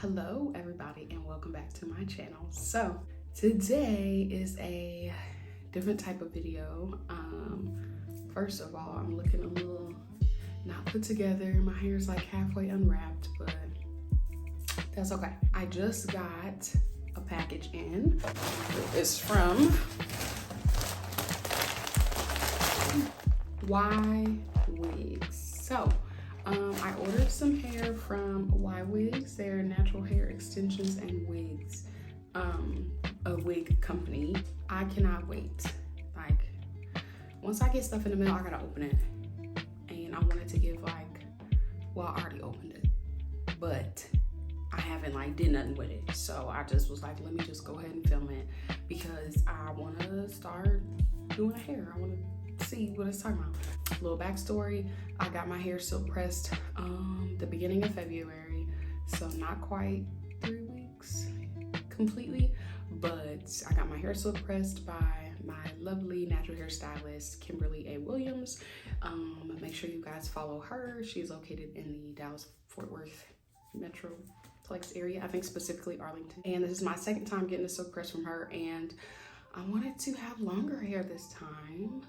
Hello everybody and welcome back to my channel. So today is a different type of video. First of all, I'm looking a little not put together. My hair is like halfway unwrapped, but that's okay. I just got a package in. It's from Wigs. So I ordered some hair from Wigs. They're natural hair extensions and wigs, a wig company. I cannot wait. Like, once I get stuff in the mail, I gotta open it. And I wanted to give well, I already opened it, but I haven't did nothing with it. So I just was like, let me just go ahead and film it because I wanna start doing hair. I wanna see what it's talking about. Little backstory, I got my hair silk pressed the beginning of February, so not quite 3 weeks completely, but I got my hair silk pressed by my lovely natural hair stylist Kimberly A. Williams. Make sure you guys follow her. She's located in the Dallas-Fort Worth Metroplex area, I think specifically Arlington. And this is my second time getting a silk press from her, and I wanted to have longer hair this time.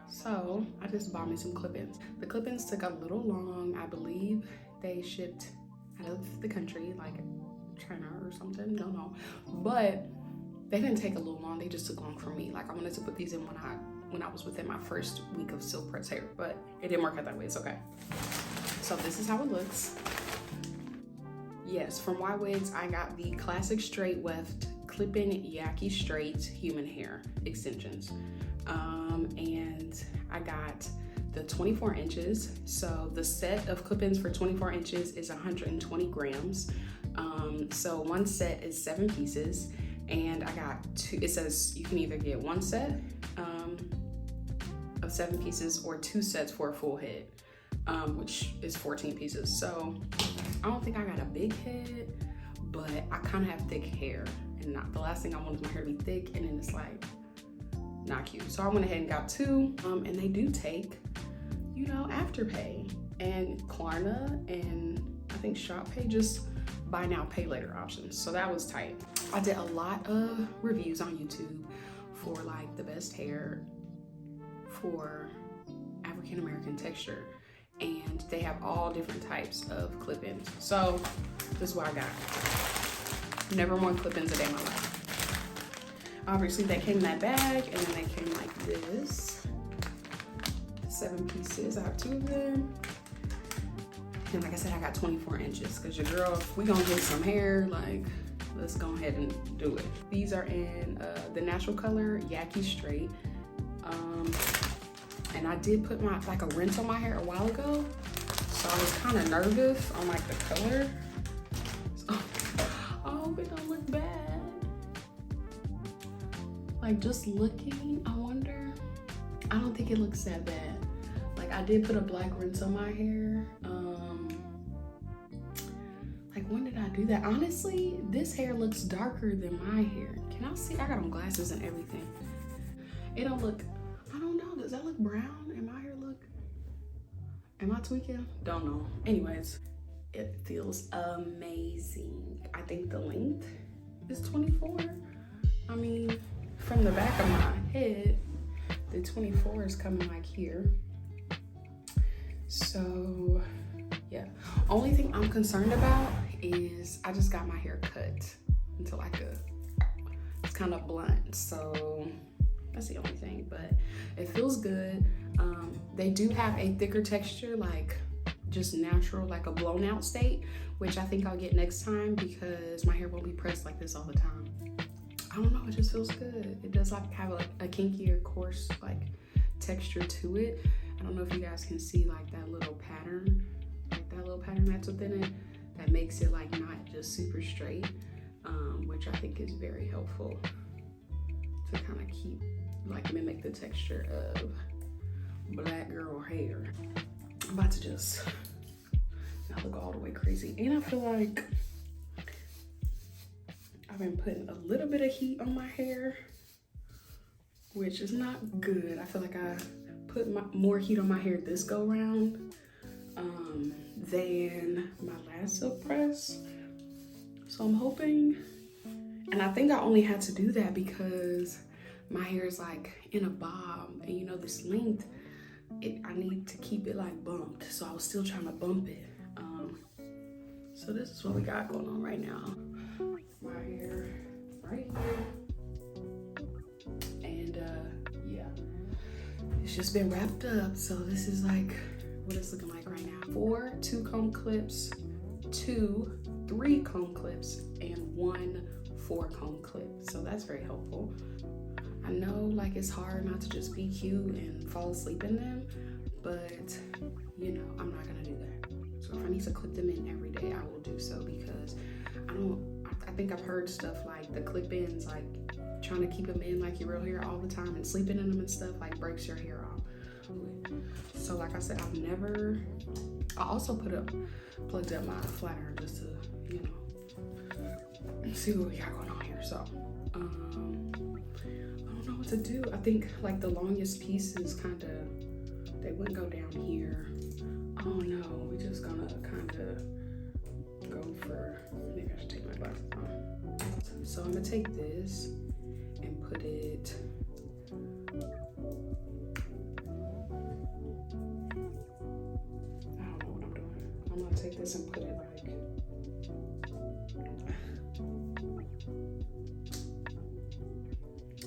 So I just bought me some clip-ins. The clip-ins took a little long. I believe they shipped out of the country, like China or something, don't know. But they didn't take a little long, they just took long for me. Like, I wanted to put these in when I was within my first week of silk press hair, but it didn't work out that way, it's okay. So this is how it looks. Yes, from Wigs, I got the classic straight weft clip-in Yaki straight human hair extensions. And I got the 24 inches. So the set of clip-ins for 24 inches is 120 grams. So one set is 7 pieces, and I got two. It says you can either get one set of 7 pieces or 2 sets for a full head, which is 14 pieces. So I don't think I got a big head, but I kind of have thick hair, and the last thing I want is my hair to be thick and then it's like not cute. So I went ahead and got 2, and they do take, Afterpay and Klarna, and I think ShopPay, just buy now, pay later options. So that was tight. I did a lot of reviews on YouTube for the best hair for African American texture, and they have all different types of clip-ins. So this is what I got. Never more clip-ins a day in my life. Obviously they came in that bag, and then they came like this. 7 pieces, I have 2 of them. And like I said, I got 24 inches, because your girl, if we gonna get some hair, let's go ahead and do it. These are in the natural color, Yaki straight. And I did put a rinse on my hair a while ago, so I was kind of nervous on the color. So, I hope it don't look bad. Just looking, I wonder. I don't think it looks that bad. I did put a black rinse on my hair. When did I do that? Honestly, this hair looks darker than my hair. Can I see? I got on glasses and everything. It don't look, I don't know. Does that look brown? And my hair look, am I tweaking? Don't know. Anyways, it feels amazing. I think the length is 24. I mean, from the back of my head, the 24 is coming here. So yeah, only thing I'm concerned about is I just got my hair cut into it's kind of blunt, so that's the only thing, but it feels good. They do have a thicker texture, just natural, a blown out state, which I think I'll get next time because my hair won't be pressed like this all the time. I don't know, it just feels good. It does have a kinkier, coarse texture to it. I don't know if you guys can see that little pattern, that's within it, that makes it not just super straight, which I think is very helpful to kind of keep mimic the texture of black girl hair. I'm about to just not look all the way crazy, and I feel like I've been putting a little bit of heat on my hair, which is not good. I feel like I put more heat on my hair this go round than my last silk press. So I'm hoping, and I think I only had to do that because my hair is like in a bob, and you know this length, I need to keep it like bumped. So I was still trying to bump it. So this is what we got going on right now. My hair right here. And yeah, it's just been wrapped up. So this is like what it's looking like right now. 4 2-comb clips, 2 3-comb clips, and 1 4-comb clip. So that's very helpful. I know like it's hard not to just be cute and fall asleep in them, but you know, I'm not gonna do that. So if I need to clip them in every day, I will do so, because I think I've heard stuff like the clip-ins, like trying to keep them in like your real hair all the time and sleeping in them and stuff, like breaks your hair off. So like I said, I also plugged up my flat iron just to, you know, see what we got going on here. So I don't know what to do. I think like the longest pieces they wouldn't go down here. Oh no, we're just gonna kind of go for, maybe I should take my glasses off. So I'm gonna take this and put it, I don't know what I'm doing. I'm gonna take this and put it like,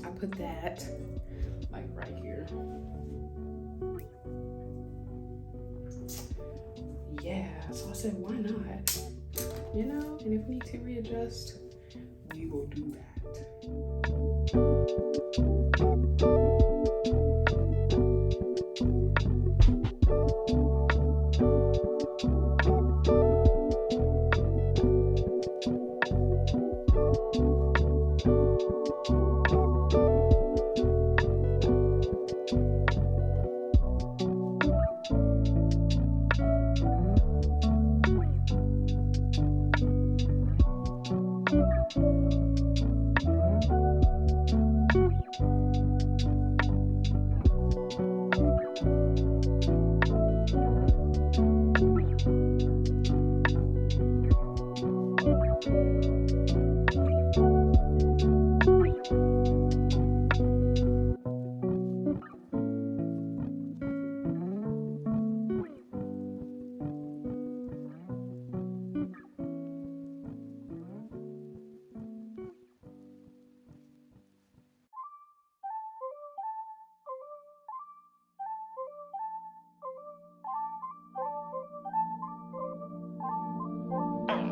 I put that like right here. Yeah, so I said, why not? You know, and if we need to readjust, we will do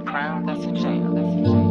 Crown, that's a jam, that's a jam.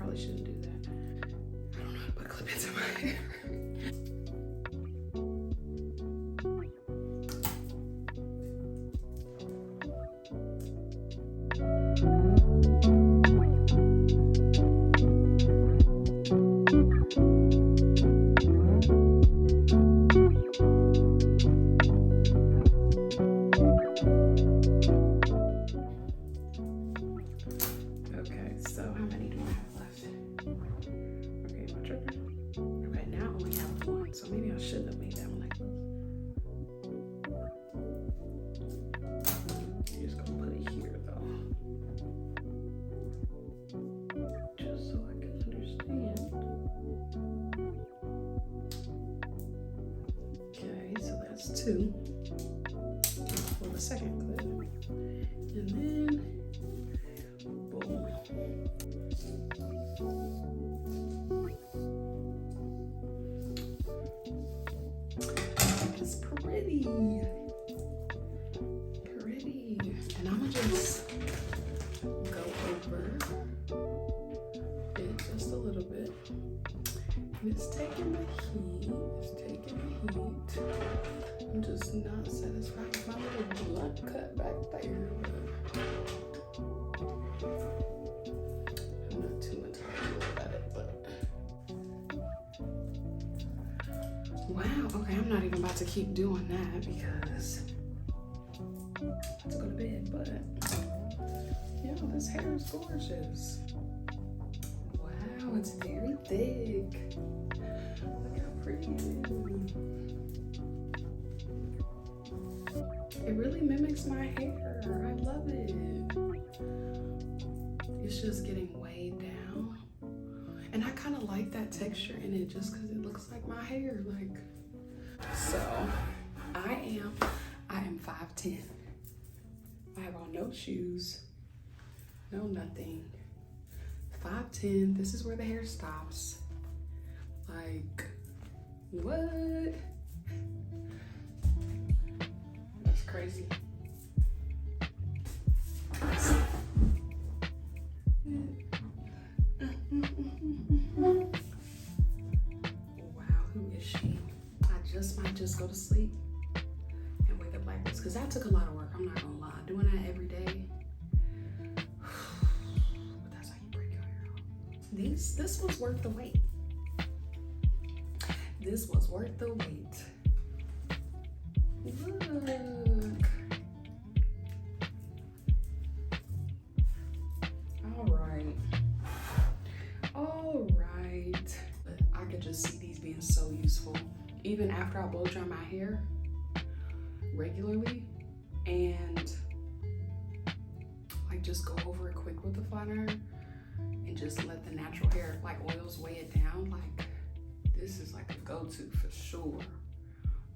probably shouldn't do that. I don't know how to put clip-ins in my hair. Okay, so how many do I have left? Okay, am I tripping? Okay, now I only have one, so maybe I shouldn't have made that one like this. You're just gonna put it here though. Just so I can understand. Okay, so that's 2 for the second clip. And then boom. It's pretty. Pretty. And I'm gonna just go over it just a little bit. And it's taking the heat. It's taking the heat. I'm just not satisfied with my little blunt cut back there. I'm not too entirely about it, but wow, okay, I'm not even about to keep doing that because I'm about to go to bed, but yeah, this hair is gorgeous. Wow, it's very thick. Look how pretty it is. It really mimics my hair. I love it. It's just getting way down. And I kind of like that texture in it just because it looks like my hair. Like, so I am 5'10". I have on no shoes, no nothing. 5'10". This is where the hair stops. Like, what? That's crazy. Wow, who is she? I might just go to sleep and wake up like this because that took a lot of work. I'm not gonna lie. Doing that every day. But that's how you break your hair off. This was worth the wait. This was worth the wait. Look. All right. I could just see these being so useful. Even after I blow dry my hair regularly and like just go over it quick with the flat iron and just let the natural hair like oils weigh it down. Like this is like a go-to for sure.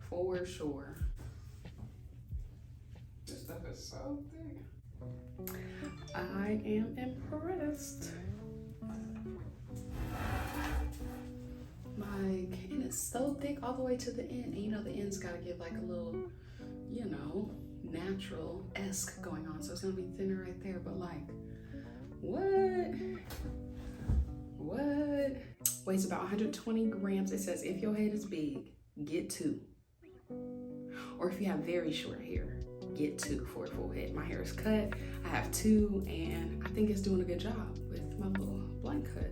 For sure. This stuff is so thick. I am impressed. Like, and it's so thick all the way to the end. And you know, the end's gotta give like a little, you know, natural-esque going on. So it's gonna be thinner right there, but like, what? What? Weighs about 120 grams. It says if your head is big, get 2. Or if you have very short hair, get 2 for a full head. My hair is cut, I have 2, and I think it's doing a good job with my little blunt cut.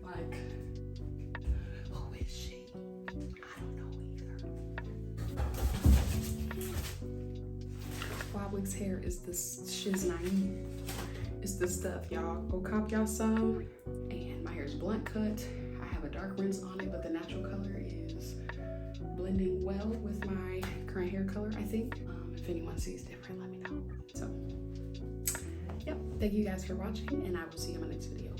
Like, who is she? I don't know either. Wigs hair is this shiz naive. It's the stuff, y'all. Go cop y'all some. And my hair is blunt cut. I have a dark rinse on it, but the natural color is blending well with my current hair color, I think. If anyone sees different, let me know. So, yep. Thank you guys for watching, and I will see you in my next video.